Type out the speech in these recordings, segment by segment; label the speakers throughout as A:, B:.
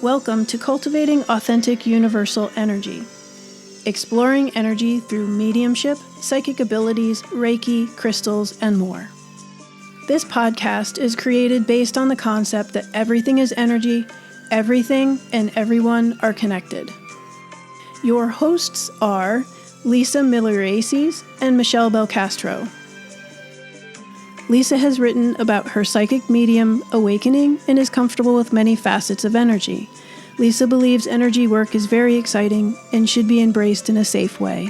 A: Welcome to Cultivating Authentic Universal Energy, exploring energy through mediumship, psychic abilities, Reiki, crystals, and more. This podcast is created based on the concept that everything is energy, everything and everyone are connected. Your hosts are Lisa Miliaresis and Michele Belcastro. Lisa has written about her psychic medium awakening and is comfortable with many facets of energy. Lisa believes energy work is very exciting and should be embraced in a safe way.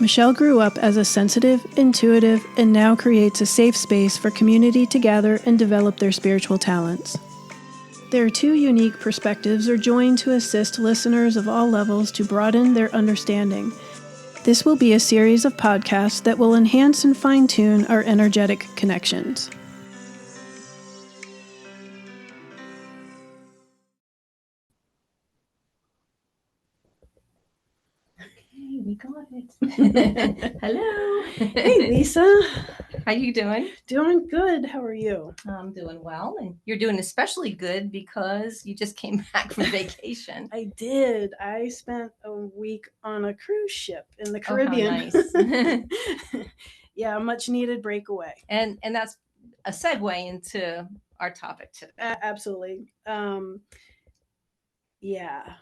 A: Michele grew up as a sensitive, intuitive, and now creates a safe space for community to gather and develop their spiritual talents. Their two unique perspectives are joined to assist listeners of all levels to broaden their understanding. This will be a series of podcasts that will enhance and fine-tune our energetic connections.
B: Okay, we got it. Hello.
A: Hey, Lisa.
B: How you doing?
A: Doing good. How are you?
B: I'm doing well, and you're doing especially good because you just came back from vacation.
A: I did. I spent a week on a cruise ship in the
B: Oh, how
A: Caribbean.
B: nice.
A: Yeah, much needed breakaway.
B: And that's a segue into our topic today.
A: Absolutely. Yeah.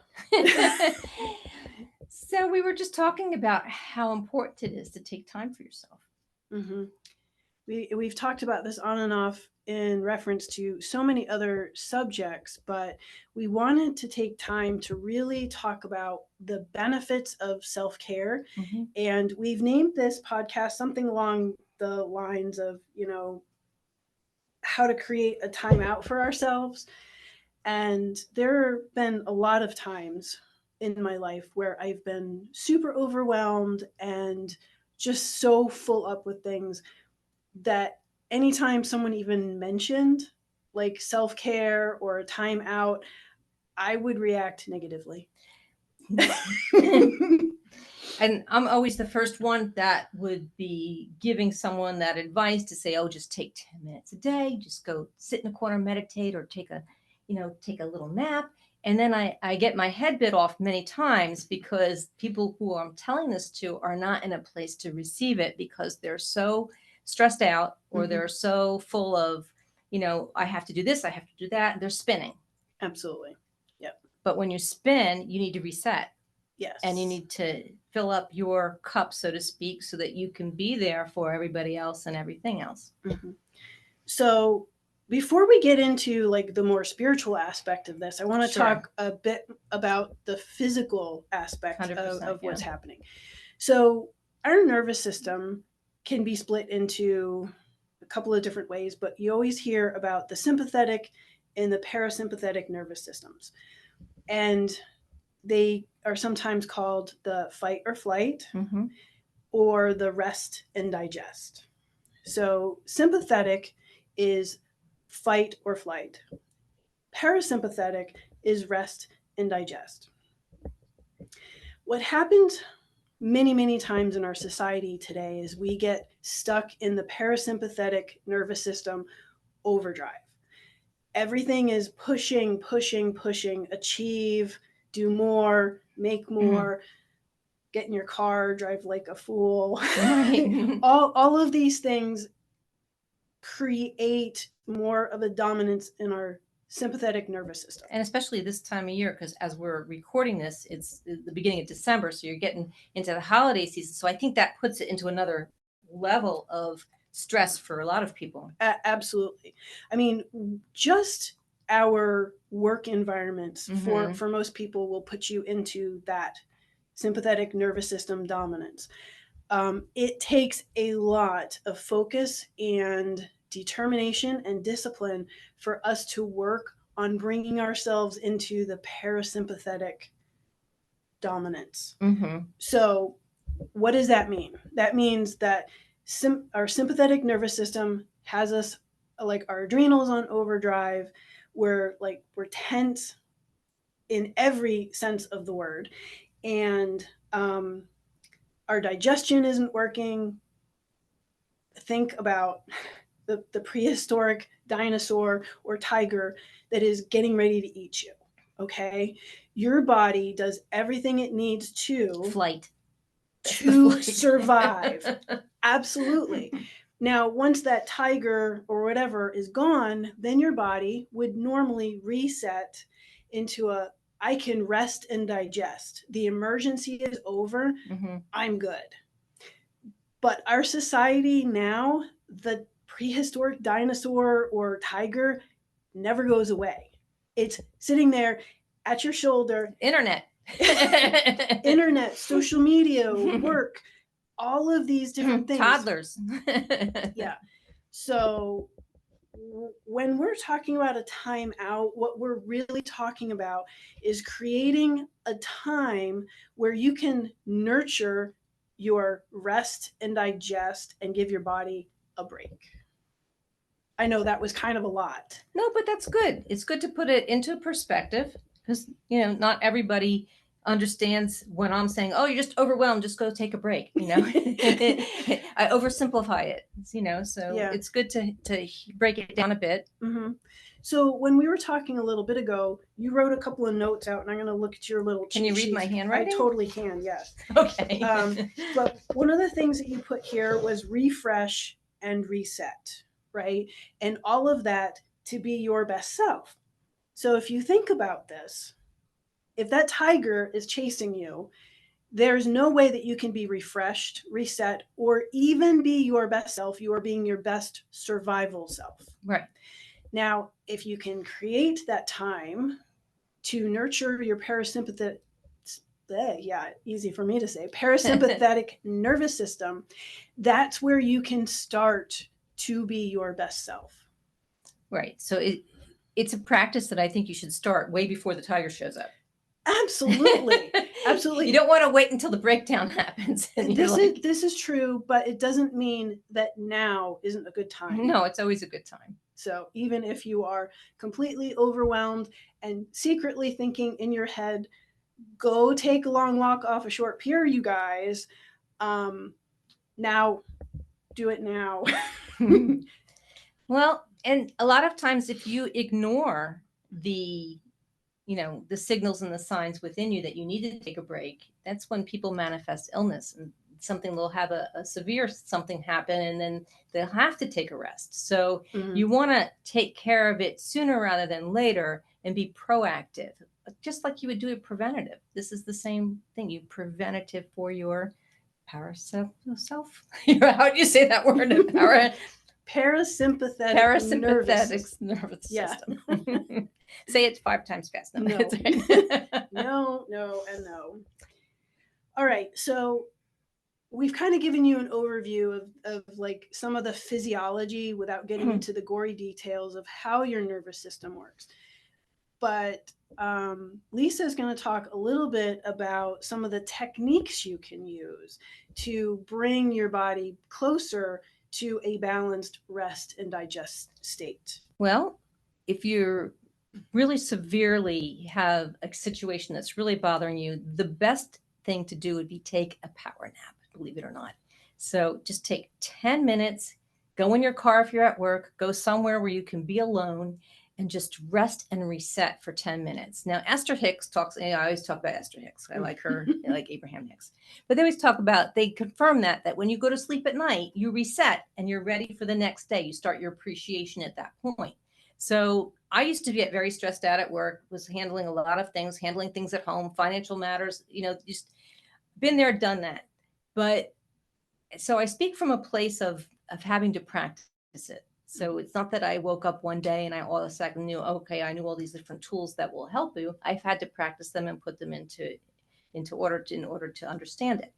B: So we were just talking about how important it is to take time for yourself.
A: Mm-hmm. We've talked about this on and off in reference to so many other subjects, but we wanted to take time to really talk about the benefits of self-care.
B: Mm-hmm.
A: And we've named this podcast something along the lines of, how to create a time out for ourselves. And there have been a lot of times in my life where I've been super overwhelmed and just so full up with things that anytime someone even mentioned like self-care or a time out, I would react negatively.
B: And I'm always the first one that would be giving someone that advice to say, oh, just take 10 minutes a day, just go sit in a corner, meditate, or take a little nap. And then I get my head bit off many times because people who I'm telling this to are not in a place to receive it because they're so stressed out or they're so full of, I have to do this, I have to do that. They're spinning.
A: Absolutely. Yep.
B: But when you spin, you need to reset.
A: Yes.
B: And you need to fill up your cup, so to speak, so that you can be there for everybody else and everything else.
A: Mm-hmm. So before we get into like the more spiritual aspect of this, I want to talk a bit about the physical aspect of what's happening. So our nervous system can be split into a couple of different ways, but you always hear about the sympathetic and the parasympathetic nervous systems. And they are sometimes called the fight or flight or the rest and digest. So sympathetic is fight or flight. Parasympathetic is rest and digest. What happens many, many times in our society today is we get stuck in the parasympathetic nervous system overdrive. Everything is pushing, pushing, pushing, achieve, do more, make more, get in your car, drive like a fool. Right. all of these things create more of a dominance in our sympathetic nervous system.
B: And especially this time of year, because as we're recording this, it's the beginning of December, so you're getting into the holiday season. So I think that puts it into another level of stress for a lot of people.
A: Absolutely. I mean, just our work environments for most people will put you into that sympathetic nervous system dominance. It takes a lot of focus and determination and discipline for us to work on bringing ourselves into the parasympathetic dominance. So what does that mean? That means that our sympathetic nervous system has us like our adrenals on overdrive. We're tense in every sense of the word. And our digestion isn't working. Think about the prehistoric dinosaur or tiger that is getting ready to eat you. Okay. Your body does everything it needs to
B: Flight.
A: to survive. Absolutely. Now, once that tiger or whatever is gone, then your body would normally reset into I can rest and digest. The emergency is over.
B: Mm-hmm.
A: I'm good. But our society now, the prehistoric dinosaur or tiger never goes away. It's sitting there at your shoulder.
B: Internet.
A: Internet, social media, work, all of these different things.
B: Toddlers.
A: Yeah. So when we're talking about a time out, what we're really talking about is creating a time where you can nurture your rest and digest and give your body a break. I know that was kind of a lot.
B: No, but that's good. It's good to put it into perspective because, not everybody understands when I'm saying, oh, you're just overwhelmed, just go take a break. I oversimplify it, so
A: Yeah.
B: it's good to break it down a bit.
A: Mm-hmm. So when we were talking a little bit ago, you wrote a couple of notes out, and I'm going to look at your little
B: Can you read
A: sheets.
B: my handwriting?
A: I totally can, yes.
B: Okay.
A: But one of the things that you put here was refresh and reset, right? And all of that to be your best self. So if you think about this, if that tiger is chasing you, there's no way that you can be refreshed, reset, or even be your best self. You are being your best survival self.
B: Right.
A: Now, if you can create that time to nurture your parasympathetic, easy for me to say, parasympathetic nervous system, that's where you can start to be your best self.
B: Right. So it's a practice that I think you should start way before the tiger shows up.
A: Absolutely. Absolutely.
B: You don't want to wait until the breakdown happens.
A: This is true, but it doesn't mean that now isn't a good time.
B: No, it's always a good time.
A: So even if you are completely overwhelmed and secretly thinking in your head, go take a long walk off a short pier, you guys. Now, do it now.
B: Well, and a lot of times if you ignore the signals and the signs within you that you need to take a break, that's when people manifest illness, and something will have a severe something happen, and then they'll have to take a rest. So you want to take care of it sooner rather than later and be proactive, just like you would do a preventative. This is the same thing. You preventative for your parasympathetic. How do you say that word?
A: Parasympathetic
B: nervous system. Say it 5 times fast.
A: No.
B: Right.
A: No. All right. So we've kind of given you an overview of like some of the physiology without getting into the gory details of how your nervous system works. But Lisa is going to talk a little bit about some of the techniques you can use to bring your body closer to a balanced rest and digest state.
B: Well, if you're really severely have a situation that's really bothering you, the best thing to do would be take a power nap, believe it or not. So just take 10 minutes, go in your car if you're at work, go somewhere where you can be alone and just rest and reset for 10 minutes. Now, Esther Hicks talks, I always talk about Esther Hicks. I like her, I like Abraham Hicks. But they always talk about, they confirm that when you go to sleep at night, you reset and you're ready for the next day. You start your appreciation at that point. So I used to get very stressed out at work, was handling a lot of things, handling things at home, financial matters, just been there, done that. But so I speak from a place of having to practice it. So it's not that I woke up one day and I all of a sudden knew, okay, I knew all these different tools that will help you. I've had to practice them and put them into order in order to understand it.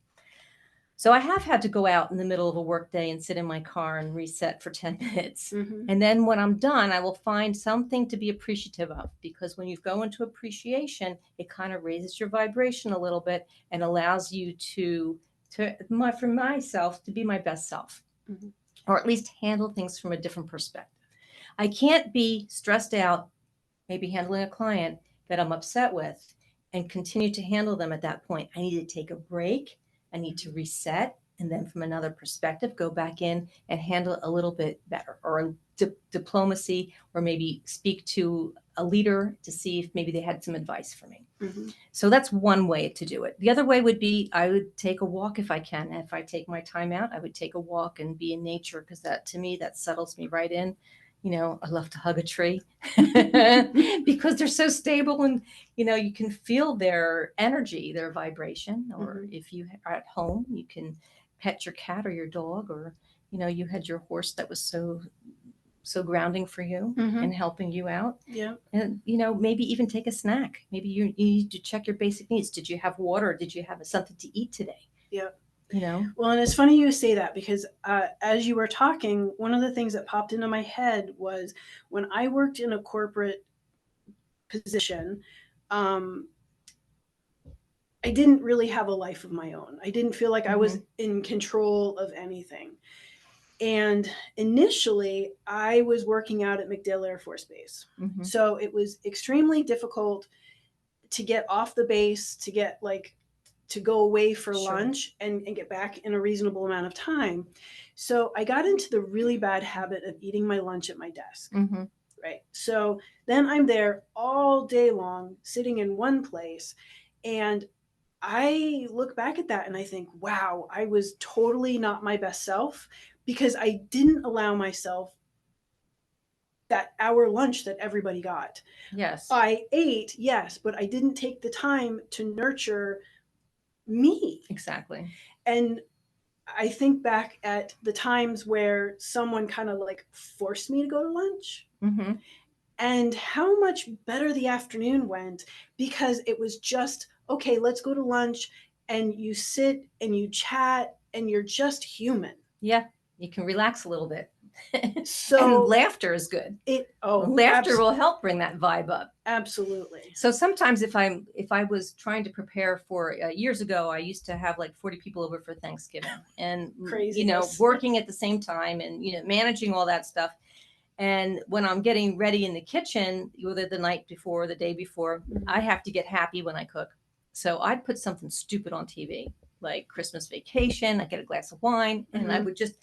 B: So I have had to go out in the middle of a work day and sit in my car and reset for 10 minutes.
A: Mm-hmm.
B: And then when I'm done, I will find something to be appreciative of, because when you go into appreciation, it kind of raises your vibration a little bit and allows you for myself to be my best self, or at least handle things from a different perspective. I can't be stressed out, maybe handling a client that I'm upset with, and continue to handle them at that point. I need to take a break. I need to reset. and then from another perspective, go back in and handle it a little bit better, or diplomacy, or maybe speak to a leader to see if maybe they had some advice for me.
A: Mm-hmm.
B: So that's one way to do it. The other way would be I would take a walk if I can. If I take my time out, I would take a walk and be in nature, because that, to me, that settles me right in. I love to hug a tree because they're so stable, and, you can feel their energy, their vibration. Or
A: Mm-hmm.
B: if you are at home, you can pet your cat or your dog, or, you had your horse that was so grounding for you
A: Mm-hmm.
B: and helping you out.
A: Yeah.
B: And, maybe even take a snack. Maybe you need to check your basic needs. Did you have water? Did you have something to eat today?
A: Yeah.
B: Well,
A: and it's funny you say that, because as you were talking, one of the things that popped into my head was when I worked in a corporate position, I didn't really have a life of my own. I didn't feel like I was in control of anything. And initially, I was working out at MacDill Air Force Base. So it was extremely difficult to get off the base, to get to go away for lunch and get back in a reasonable amount of time. So I got into the really bad habit of eating my lunch at my desk. Right. So then I'm there all day long, sitting in one place. And I look back at that and I think, wow, I was totally not my best self, because I didn't allow myself that hour lunch that everybody got.
B: Yes.
A: I ate, yes, but I didn't take the time to nurture me.
B: Exactly.
A: And I think back at the times where someone kind of forced me to go to lunch. And how much better the afternoon went, because it was just, okay, let's go to lunch, and you sit and you chat and you're just human.
B: Yeah, you can relax a little bit.
A: So
B: and laughter is good. Laughter will help bring that vibe up.
A: Absolutely.
B: So sometimes if I was trying to prepare for years ago, I used to have 40 people over for Thanksgiving, and working at the same time, and managing all that stuff. And when I'm getting ready in the kitchen, whether the night before or the day before, I have to get happy when I cook. So I'd put something stupid on TV, like Christmas Vacation. I get a glass of wine, and I would just,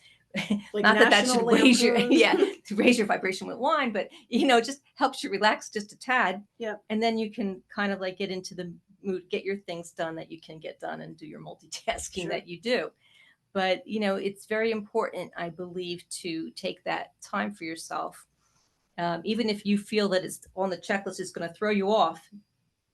B: not that should raise your vibration with wine, but just helps you relax just a tad.
A: Yeah.
B: And then you can kind of get into the mood, get your things done that you can get done, and do your multitasking that you do. But, it's very important, I believe, to take that time for yourself. Even if you feel that it's on the checklist, it's going to throw you off.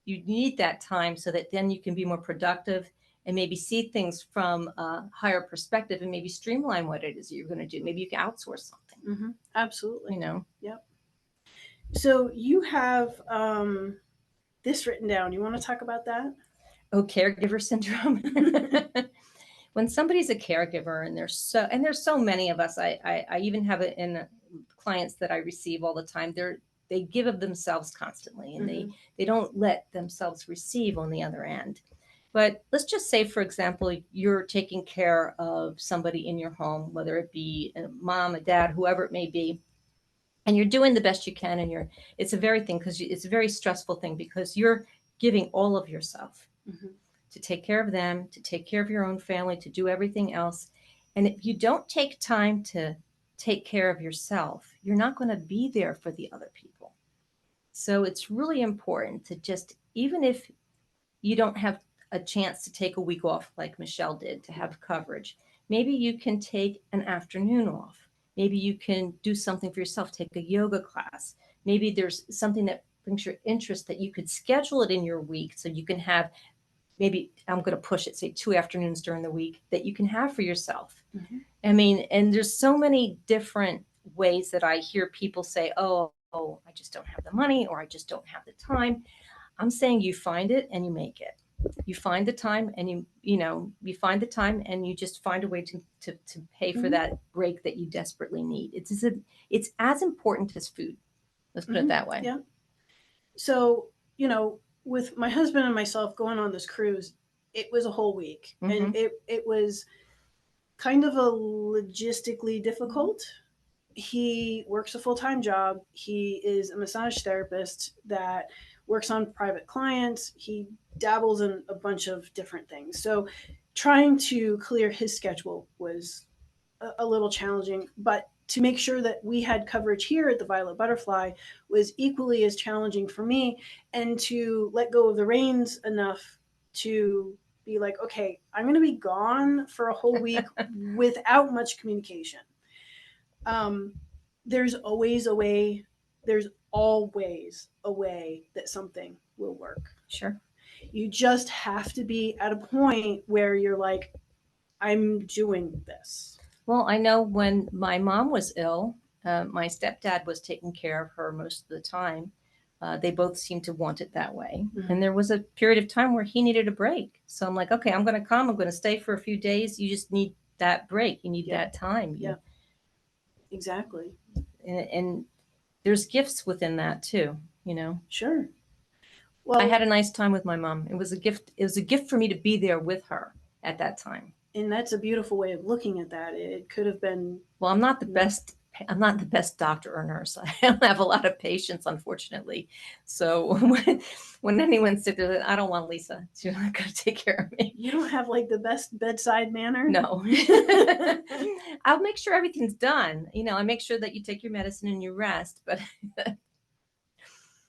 B: You need that time so that then you can be more productive and maybe see things from a higher perspective, and maybe streamline what it is you're going to do. Maybe you can outsource something.
A: Absolutely.
B: Yep.
A: So you have this written down. You want to talk about that?
B: Oh, caregiver syndrome. When somebody's a caregiver, and there's so many of us, I even have it in clients that I receive all the time. They give of themselves constantly, and they don't let themselves receive on the other end. But let's just say, for example, you're taking care of somebody in your home, whether it be a mom, a dad, whoever it may be, and you're doing the best you can, and it's a very stressful thing, because you're giving all of yourself to take care of them, to take care of your own family, to do everything else. And if you don't take time to take care of yourself, you're not going to be there for the other people. So it's really important to just, even if you don't have a chance to take a week off like Michele did, to have coverage, maybe you can take an afternoon off. Maybe you can do something for yourself, take a yoga class. Maybe there's something that brings your interest that you could schedule it in your week, so you can have, maybe I'm going to push it, say 2 afternoons during the week that you can have for yourself. I mean, and there's so many different ways that I hear people say, oh, I just don't have the money, or I just don't have the time. I'm saying you find it and you make it. You find the time, and you find the time, and you just find a way to pay for that break that you desperately need. It's as important as food. Let's put it that way.
A: Yeah. So, with my husband and myself going on this cruise, it was a whole week, and it was kind of a logistically difficult. He works a full-time job. He is a massage therapist that works on private clients. He dabbles in a bunch of different things. So trying to clear his schedule was a little challenging, but to make sure that we had coverage here at the Violet Butterfly was equally as challenging for me, and to let go of the reins enough to be like, okay, I'm going to be gone for a whole week without much communication. There's always a way. There's always a way that something will work.
B: Sure.
A: You just have to be at a point where you're like, I'm doing this.
B: Well, I know when my mom was ill, my stepdad was taking care of her most of the time. They both seemed to want it that way. Mm-hmm. And there was a period of time where he needed a break. So I'm like, okay, I'm going to come. I'm going to stay for a few days. You just need that break. You need that time.
A: Yeah, exactly.
B: And there's gifts within that too, you know.
A: Sure.
B: Well, I had a nice time with my mom. It was a gift. It was a gift for me to be there with her at that time.
A: And that's a beautiful way of looking at that. It could have been.
B: Well, I'm not the best doctor or nurse. I don't have a lot of patience, unfortunately. So when anyone's sick, they're like, I don't want Lisa. She's not going to take care of me.
A: You don't have like the best bedside manner?
B: No. I'll make sure everything's done. You know, I make sure that you take your medicine and you rest, but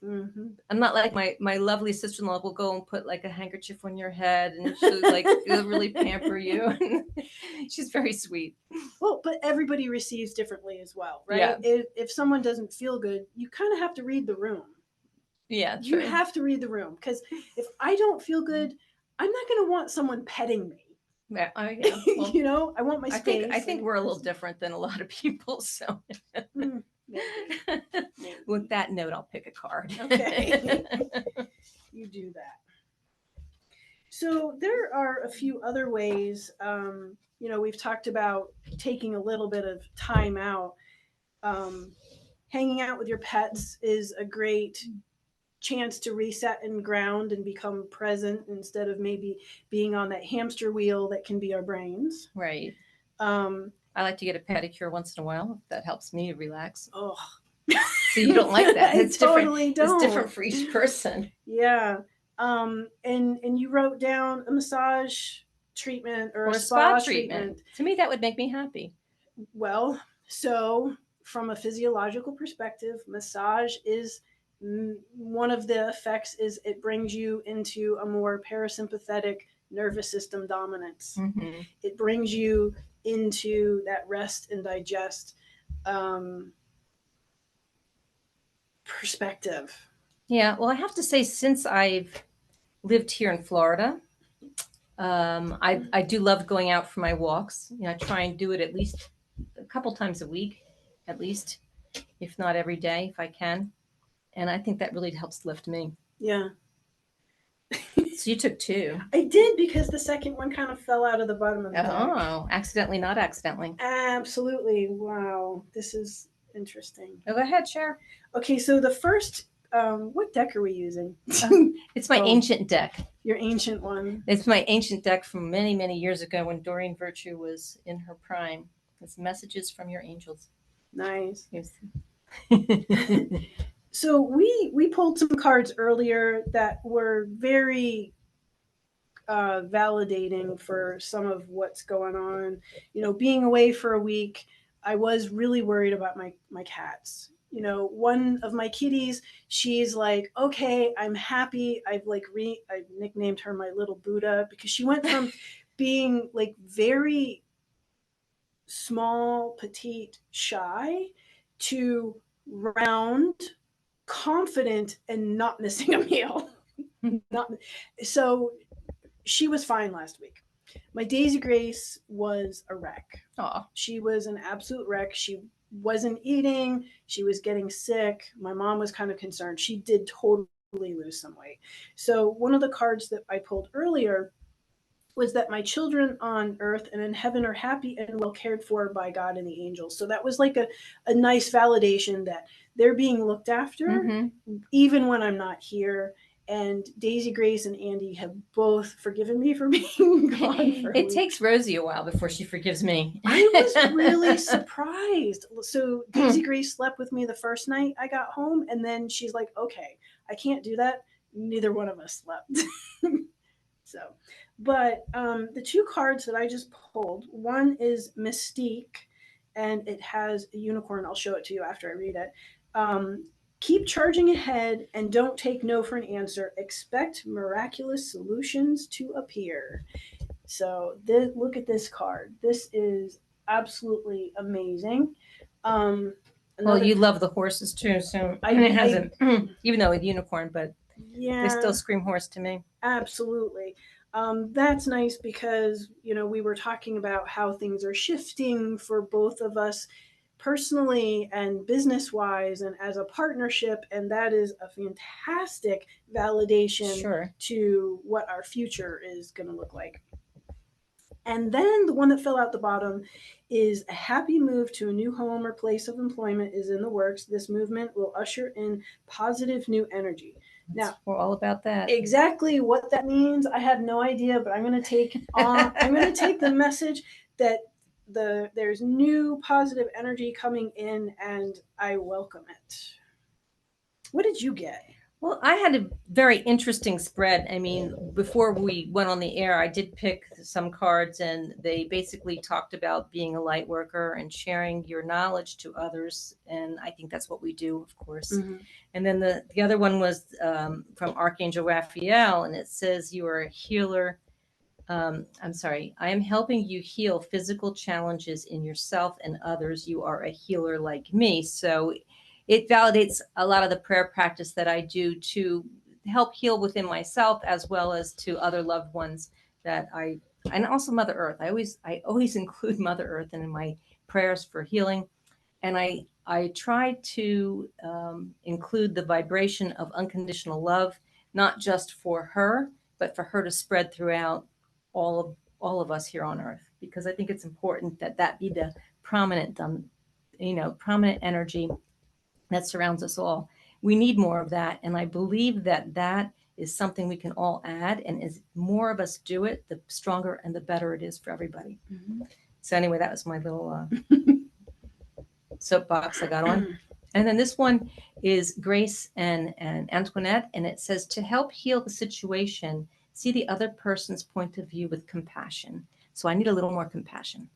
B: mm-hmm. I'm not like my lovely sister-in-law will go and put like a handkerchief on your head and she'll like really pamper you. She's very sweet.
A: Well, but everybody receives differently as well, right?
B: Yeah.
A: If someone doesn't feel good, you kind of have to read the room.
B: Yeah,
A: true. You have to read the room, because if I don't feel good, I'm not going to want someone petting me.
B: Yeah, well,
A: you know, I want my space.
B: I think we're a little different than a lot of people. So
A: maybe.
B: With that note, I'll pick a card.
A: Okay. You do that. So there are a few other ways. You know, we've talked about taking a little bit of time out. Hanging out with your pets is a great chance to reset and ground and become present instead of maybe being on that hamster wheel that can be our brains.
B: Right. I like to get a pedicure once in a while. That helps me relax.
A: Oh,
B: so you don't like that? It's
A: totally
B: different.
A: Don't.
B: It's different for each person.
A: Yeah. And you wrote down a massage treatment or a spa treatment.
B: To me, that would make me happy.
A: Well, so from a physiological perspective, massage is one of the effects is it brings you into a more parasympathetic nervous system dominance.
B: Mm-hmm.
A: It brings you into that rest and digest perspective.
B: Yeah, well, I have to say, since I've lived here in Florida, I do love going out for my walks. You know, I try and do it at least a couple times a week, at least, if not every day, if I can. And I think that really helps lift me.
A: Yeah.
B: So you took 2.
A: I did, because the second one kind of fell out of the bottom of the deck.
B: Oh, accidentally, not accidentally.
A: Absolutely. Wow. This is interesting.
B: Oh, go ahead, share.
A: Okay, so the first, what deck are we using?
B: It's my ancient deck.
A: Your ancient one.
B: It's my ancient deck from many, many years ago when Doreen Virtue was in her prime. It's Messages from Your Angels.
A: Nice. So we pulled some cards earlier that were very validating for some of what's going on. You know, being away for a week, I was really worried about my cats. You know, one of my kitties, she's like, okay, I'm happy. I've nicknamed her my little Buddha, because she went from being like very small, petite, shy to round, confident, and not missing a meal. So she was fine last week. My Daisy Grace was a wreck.
B: Aww.
A: She was an absolute wreck. She wasn't eating. She was getting sick. My mom was kind of concerned. She did totally lose some weight. So one of the cards that I pulled earlier was that my children on earth and in heaven are happy and well cared for by God and the angels. So that was like a nice validation that they're being looked after, even when I'm not here. And Daisy Grace and Andy have both forgiven me for being gone for a week.
B: Takes Rosie a while before she forgives me.
A: I was really surprised. So Daisy Grace slept with me the first night I got home, and then she's like, okay, I can't do that. Neither one of us slept. So But the two cards that I just pulled, one is Mystique, and it has a unicorn. I'll show it to you after I read it. Um, Keep charging ahead and don't take no for an answer. Expect miraculous solutions to appear. So look at this card. This is absolutely amazing. Um,
B: Well,
A: another,
B: you love the horses too, so
A: I,
B: it hasn't, even though a unicorn, but
A: yeah,
B: they still scream horse to me.
A: absolutely. That's nice because, we were talking about how things are shifting for both of us personally and business wise and as a partnership. And that is a fantastic validation
B: Sure.
A: to what our future is going to look like. And then the one that fell out the bottom is a happy move to a new home or place of employment is in the works. This movement will usher in positive new energy. Now,
B: we're all about that.
A: Exactly what that means, I have no idea, but I'm going to take the message that there's new positive energy coming in, and I welcome it. What did you get?
B: Well, I had a very interesting spread. I mean, before we went on the air, I did pick some cards, and they basically talked about being a light worker and sharing your knowledge to others. And I think that's what we do, of course. Mm-hmm. And then the other one was from Archangel Raphael, and it says, you are a healer. I'm sorry, I am helping you heal physical challenges in yourself and others. You are a healer like me. So it validates a lot of the prayer practice that I do to help heal within myself as well as to other loved ones and also Mother Earth. I always include Mother Earth in my prayers for healing. And I try to include the vibration of unconditional love, not just for her, but for her to spread throughout all of us here on Earth, because I think it's important that be the prominent energy that surrounds us all. We need more of that. And I believe that is something we can all add. And as more of us do it, the stronger and the better it is for everybody. Mm-hmm. So anyway, that was my little soapbox I got on. And then this one is Grace and Antoinette. And it says, to help heal the situation, see the other person's point of view with compassion. So I need a little more compassion.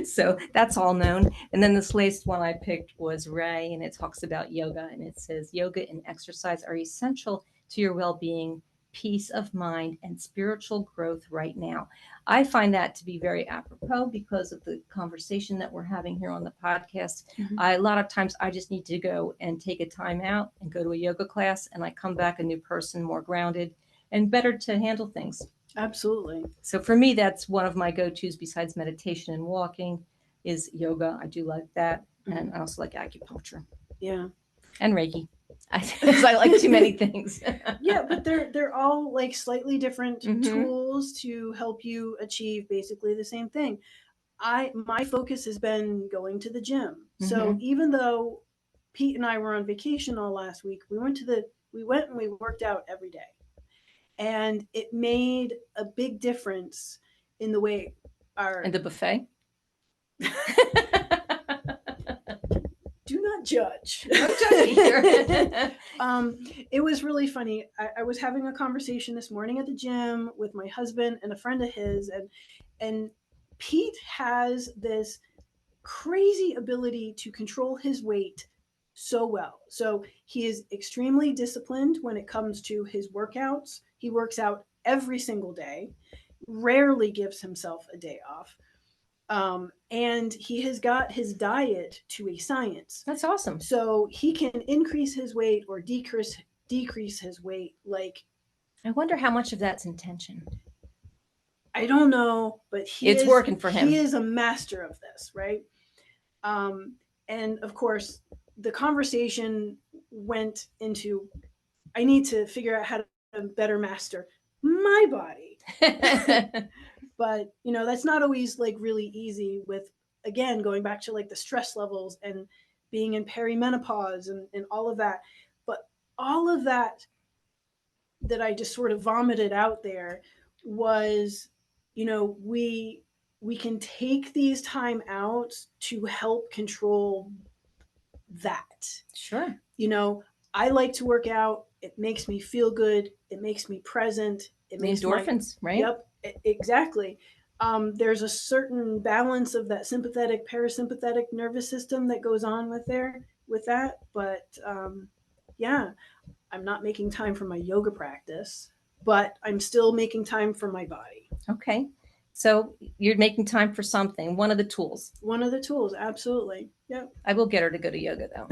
B: So that's all known. And then this latest one I picked was Ray, and it talks about yoga. And it says, yoga and exercise are essential to your well-being, peace of mind, and spiritual growth right now. I find that to be very apropos because of the conversation that we're having here on the podcast. Mm-hmm. A lot of times I just need to go and take a time out and go to a yoga class, and I come back a new person, more grounded and better to handle things.
A: Absolutely.
B: So for me, that's one of my go-tos besides meditation and walking is yoga. I do like that. Mm-hmm. And I also like acupuncture.
A: Yeah.
B: And Reiki. I like too many things.
A: Yeah, but they're all like slightly different mm-hmm. tools to help you achieve basically the same thing. My focus has been going to the gym. Mm-hmm. So even though Pete and I were on vacation all last week, we went and we worked out every day. And it made a big difference in the way
B: And the buffet?
A: Do not judge.
B: Don't judge me here.
A: It was really funny. I was having a conversation this morning at the gym with my husband and a friend of his, and Pete has this crazy ability to control his weight so well. So he is extremely disciplined when it comes to his workouts. He works out every single day, rarely gives himself a day off. And he has got his diet to a science.
B: That's awesome.
A: So he can increase his weight or decrease his weight. Like,
B: I wonder how much of that's intention.
A: I don't know, but
B: it's working for him.
A: He is a master of this, right? And of course, the conversation went into, I need to figure out how to better master my body. But, that's not always like really easy with, again, going back to like the stress levels and being in perimenopause and all of that. But all of that I just sort of vomited out there was, we can take these time out to help control that.
B: Sure.
A: I like to work out. It makes me feel good. It makes me present. It
B: The
A: makes
B: endorphins, right?
A: Yep, exactly. There's a certain balance of that sympathetic parasympathetic nervous system that goes on with that. But yeah, I'm not making time for my yoga practice, but I'm still making time for my body.
B: Okay. So you're making time for something, one of the tools.
A: One of the tools, absolutely. Yep.
B: I will get her to go to yoga though.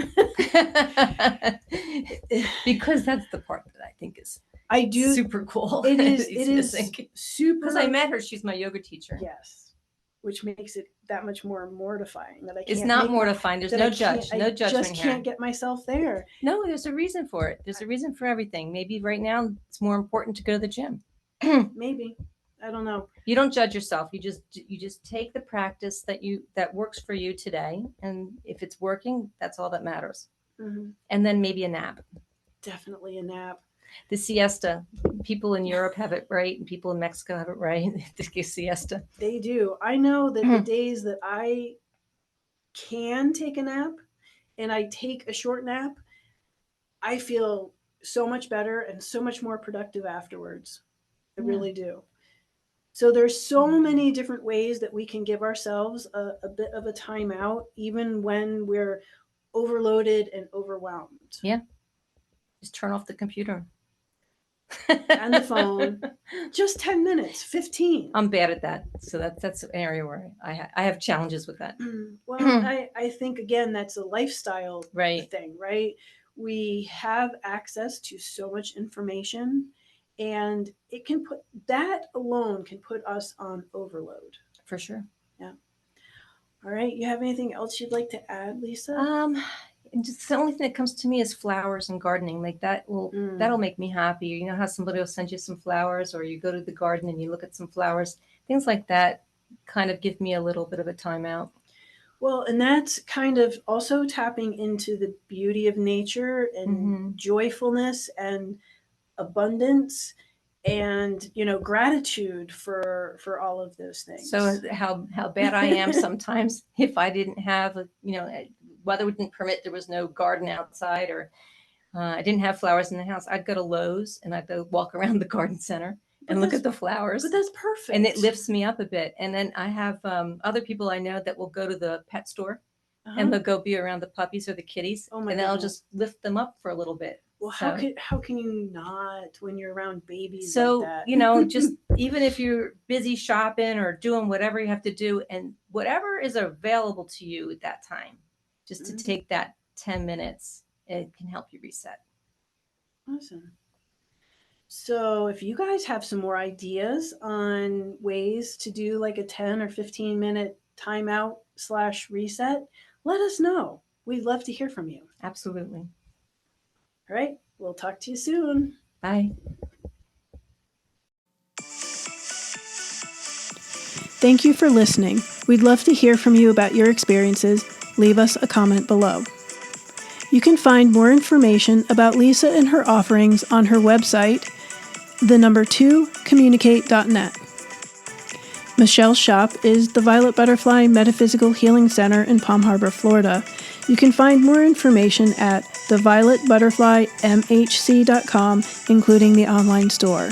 B: Because that's the part that I think is super cool.
A: It is super.
B: Because I met her, she's my yoga teacher.
A: Yes. Which makes it that much more mortifying that I can't.
B: It's not mortifying. There's no judgment here.
A: I just can't get myself there.
B: No, there's a reason for it. There's a reason for everything. Maybe right now it's more important to go to the gym.
A: Maybe. I don't know.
B: You don't judge yourself. You just take the practice that works for you today, and if it's working, that's all that matters.
A: Mm-hmm.
B: And then maybe a nap.
A: Definitely a nap.
B: The siesta. People in Europe have it right, and people in Mexico have it right. The siesta.
A: They do. I know that the days that I can take a nap, and I take a short nap, I feel so much better and so much more productive afterwards. I really do. So there's so many different ways that we can give ourselves a bit of a timeout, even when we're overloaded and overwhelmed.
B: Yeah. Just turn off the computer.
A: And the phone. Just 10 minutes, 15.
B: I'm bad at that. So that's an area where I have challenges with that.
A: Well, I think, again, that's a lifestyle thing, right? We have access to so much information, and that alone can put us on overload.
B: For sure.
A: Yeah. All right. You have anything else you'd like to add, Lisa?
B: Just the only thing that comes to me is flowers and gardening. Like that'll make me happy. You know how somebody will send you some flowers, or you go to the garden and you look at some flowers. Things like that kind of give me a little bit of a timeout.
A: Well, and that's kind of also tapping into the beauty of nature and joyfulness and abundance and, gratitude for all of those things.
B: So how bad I am sometimes, if I didn't have, weather didn't permit, there was no garden outside, or I didn't have flowers in the house, I'd go to Lowe's and I'd go walk around the garden center and look at the flowers.
A: But that's perfect.
B: And it lifts me up a bit. And then I have other people I know that will go to the pet store and they'll go be around the puppies or the kitties, and they'll just lift them up for a little bit.
A: Well, how can you not when you're around babies
B: so,
A: like that?
B: Just even if you're busy shopping or doing whatever you have to do, and whatever is available to you at that time, just to take that 10 minutes, it can help you reset.
A: Awesome. So if you guys have some more ideas on ways to do like a 10 or 15-minute timeout / reset, let us know. We'd love to hear from you.
B: Absolutely.
A: All right. We'll talk to you soon.
B: Bye.
A: Thank you for listening. We'd love to hear from you about your experiences. Leave us a comment below. You can find more information about Lisa and her offerings on her website, 2communicate.net. Michelle's shop is the Violet Butterfly Metaphysical Healing Center in Palm Harbor, Florida. You can find more information at thevioletbutterflymhc.com, including the online store.